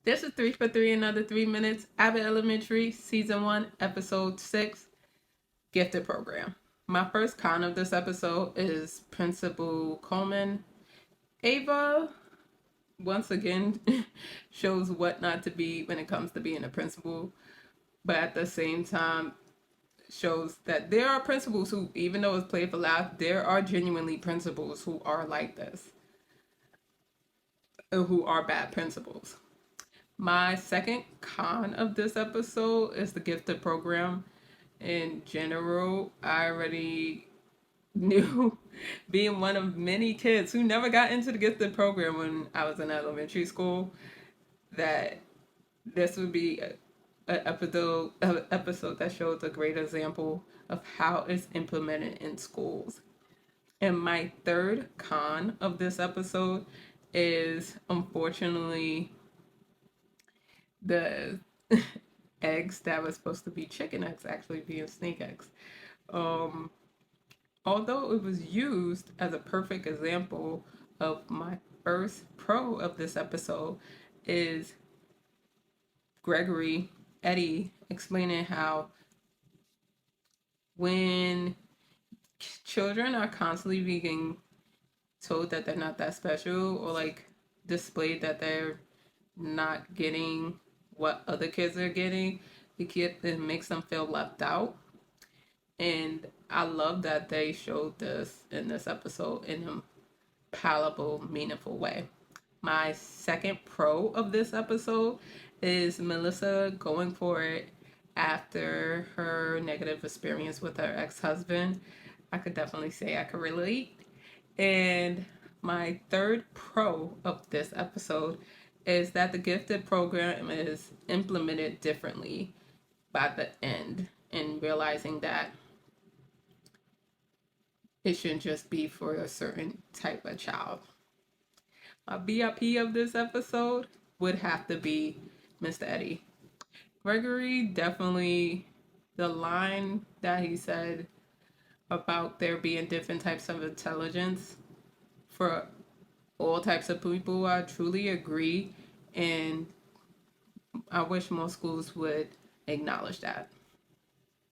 This is 3 for 3, another 3 minutes. Abbott Elementary, Season 1, Episode 6, Gifted Program. My first con of this episode is Principal Coleman. Ava, once again, shows what not to be when it comes to being a principal, but at the same time, shows that there are principals who, even though it's played for laugh, there are genuinely principals who are like this, who are bad principals. My second con of this episode is the gifted program. In general, I already knew, being one of many kids who never got into the gifted program when I was in elementary school, that this would be an episode that shows a great example of how it's implemented in schools. And my third con of this episode is, unfortunately, the eggs that was supposed to be chicken eggs actually being snake eggs. Um, Although it was used as a perfect example of my first pro of this episode, is Gregory Eddie explaining how when children are constantly being told that they're not that special, or like displayed that they're not getting what other kids are getting, it makes them feel left out. And I love that they showed this in this episode in a palatable, meaningful way. My second pro of this episode is Melissa going for it after her negative experience with her ex-husband. I could definitely say I could relate. And my third pro of this episode is that the gifted program is implemented differently by the end, and realizing that it shouldn't just be for a certain type of child. My BIP of this episode would have to be Mr. Eddie. Gregory definitely, the line that he said about there being different types of intelligence for all types of people, I truly agree. And I wish more schools would acknowledge that.